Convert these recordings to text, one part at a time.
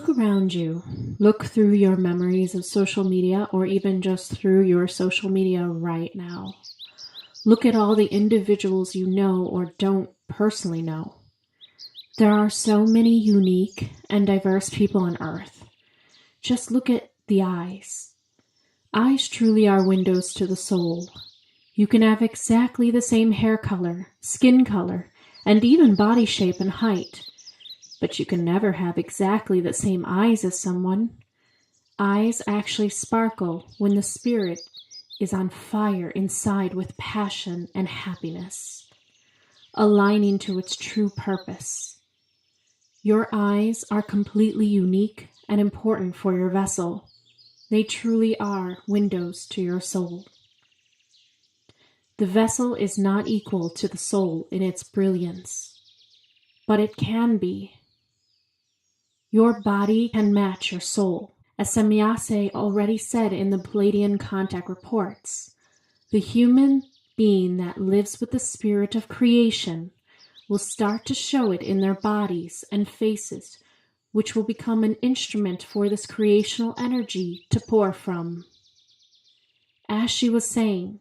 Look around you. Look through your memories of social media or even just through your social media right now. Look at all the individuals you know or don't personally know. There are so many unique and diverse people on Earth. Just look at the eyes. Eyes truly are windows to the soul. You can have exactly the same hair color, skin color, and even body shape and height. But you can never have exactly the same eyes as someone. Eyes actually sparkle when the spirit is on fire inside with passion and happiness, aligning to its true purpose. Your eyes are completely unique and important for your vessel. They truly are windows to your soul. The vessel is not equal to the soul in its brilliance, but it can be. Your body can match your soul. As Semjase already said in the Pleiadian contact reports, the human being that lives with the spirit of creation will start to show it in their bodies and faces, which will become an instrument for this creational energy to pour from. As she was saying,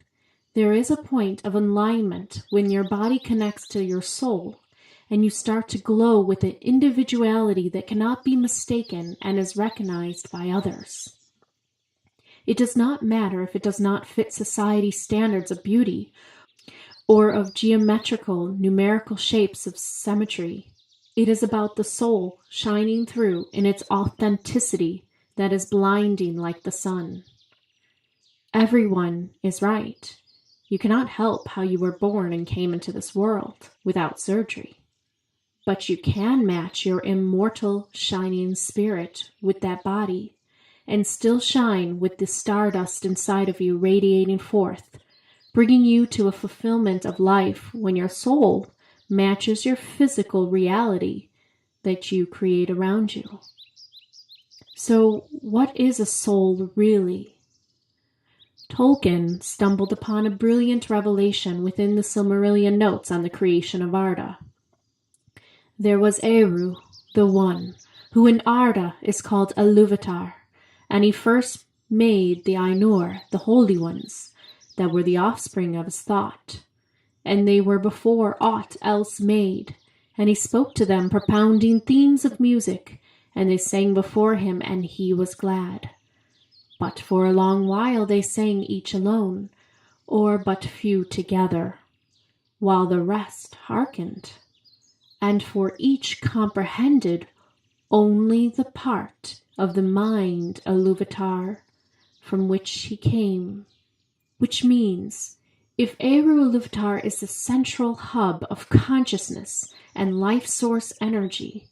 there is a point of alignment when your body connects to your soul, and you start to glow with an individuality that cannot be mistaken and is recognized by others. It does not matter if it does not fit society's standards of beauty or of geometrical, numerical shapes of symmetry. It is about the soul shining through in its authenticity that is blinding like the sun. Everyone is right. You cannot help how you were born and came into this world without surgery. But you can match your immortal, shining spirit with that body and still shine with the stardust inside of you radiating forth, bringing you to a fulfillment of life when your soul matches your physical reality that you create around you. So, what is a soul really? Tolkien stumbled upon a brilliant revelation within the Silmarillion notes on the creation of Arda. There was Eru, the One, who in Arda is called Iluvatar, and he first made the Ainur, the Holy Ones, that were the offspring of his thought, and they were before aught else made, and he spoke to them propounding themes of music, and they sang before him, and he was glad. But for a long while they sang each alone, or but few together, while the rest hearkened. And for each comprehended only the part of the mind Iluvatar from which he came. Which means, if Eru Iluvatar is the central hub of consciousness and life source energy,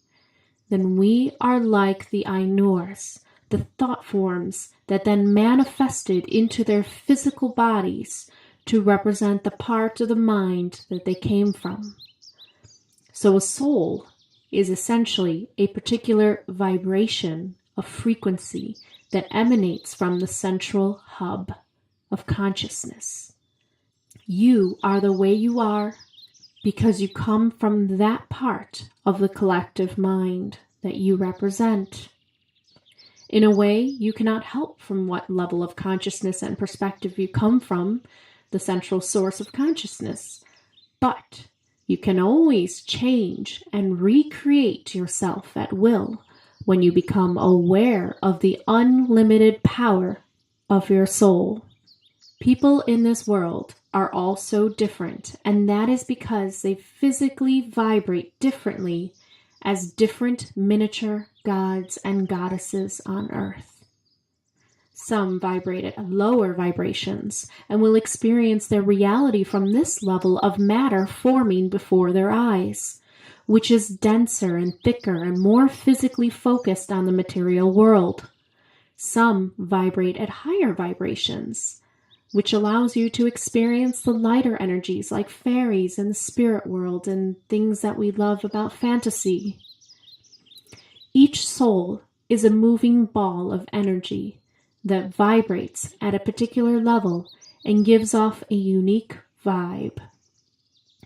then we are like the Ainurs, the thought forms that then manifested into their physical bodies to represent the part of the mind that they came from. So a soul is essentially a particular vibration of frequency that emanates from the central hub of consciousness. You are the way you are because you come from that part of the collective mind that you represent. In a way, you cannot help from what level of consciousness and perspective you come from, the central source of consciousness, but you can always change and recreate yourself at will when you become aware of the unlimited power of your soul. People in this world are all so different, and that is because they physically vibrate differently as different miniature gods and goddesses on earth. Some vibrate at lower vibrations and will experience their reality from this level of matter forming before their eyes, which is denser and thicker and more physically focused on the material world. Some vibrate at higher vibrations, which allows you to experience the lighter energies like fairies and the spirit world and things that we love about fantasy. Each soul is a moving ball of energy that vibrates at a particular level and gives off a unique vibe.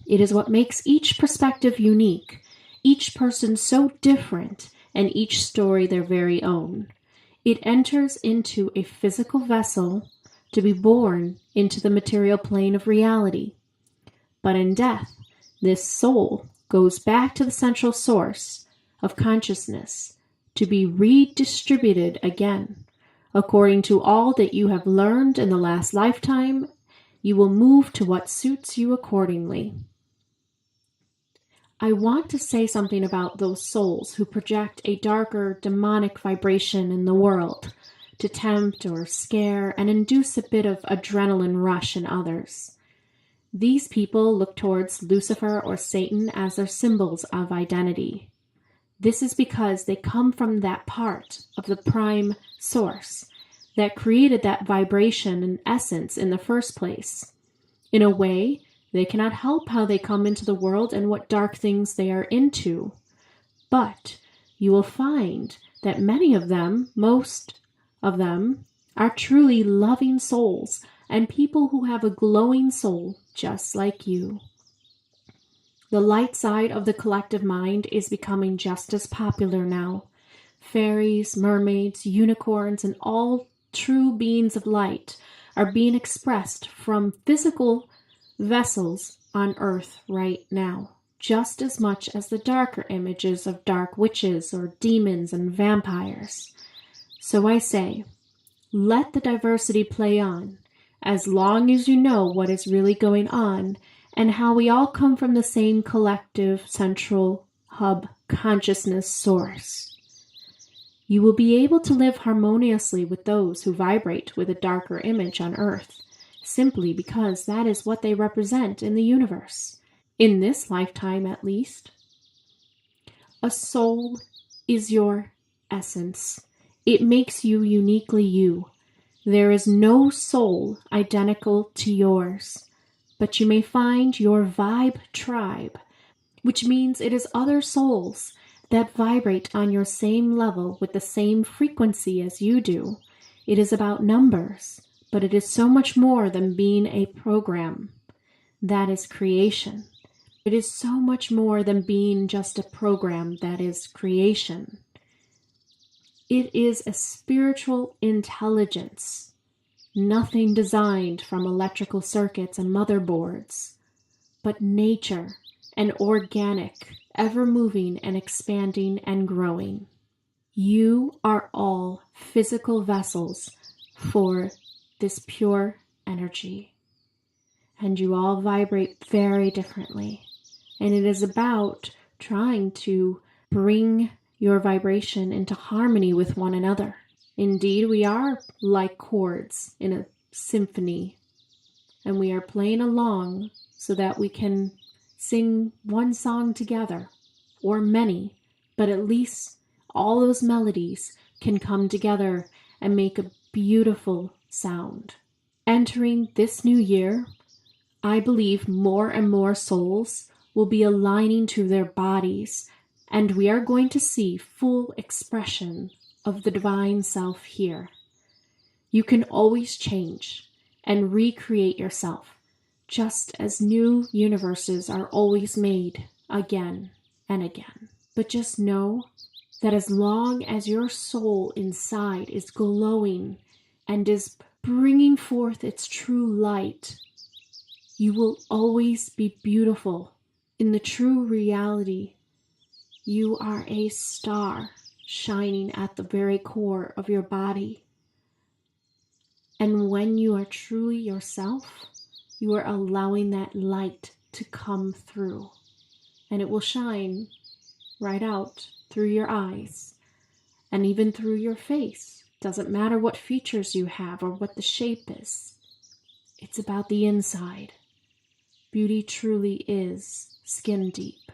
It is what makes each perspective unique, each person so different, and each story their very own. It enters into a physical vessel to be born into the material plane of reality. But in death, this soul goes back to the central source of consciousness to be redistributed again. According to all that you have learned in the last lifetime, you will move to what suits you accordingly. I want to say something about those souls who project a darker, demonic vibration in the world to tempt or scare and induce a bit of adrenaline rush in others. These people look towards Lucifer or Satan as their symbols of identity. This is because they come from that part of the prime source that created that vibration and essence in the first place. In a way, they cannot help how they come into the world and what dark things they are into. But you will find that many of them, most of them, are truly loving souls and people who have a glowing soul just like you. The light side of the collective mind is becoming just as popular now. Fairies, mermaids, unicorns, and all true beings of light are being expressed from physical vessels on earth right now, just as much as the darker images of dark witches or demons and vampires. So I say, let the diversity play on, as long as you know what is really going on and how we all come from the same collective central hub consciousness source. You will be able to live harmoniously with those who vibrate with a darker image on earth, simply because that is what they represent in the universe, in this lifetime at least. A soul is your essence. It makes you uniquely you. There is no soul identical to yours, but you may find your vibe tribe, which means it is other souls that vibrate on your same level with the same frequency as you do. It is about numbers, but it is so much more than being a program. That is creation. It is so much more than being just a program that is creation. It is a spiritual intelligence, nothing designed from electrical circuits and motherboards, but nature and organic, ever moving and expanding and growing. You are all physical vessels for this pure energy, and you all vibrate very differently. And it is about trying to bring your vibration into harmony with one another. Indeed, we are like chords in a symphony, and we are playing along so that we can sing one song together, or many, but at least all those melodies can come together and make a beautiful sound. Entering this new year, I believe more and more souls will be aligning to their bodies, and we are going to see full expression of the divine self here. You can always change and recreate yourself, just as new universes are always made again and again. But just know that as long as your soul inside is glowing and is bringing forth its true light, you will always be beautiful. In the true reality, you are a star shining at the very core of your body. And when you are truly yourself, you are allowing that light to come through, and it will shine right out through your eyes and even through your face. Doesn't matter what features you have or what the shape is. It's about the inside. Beauty truly is skin deep.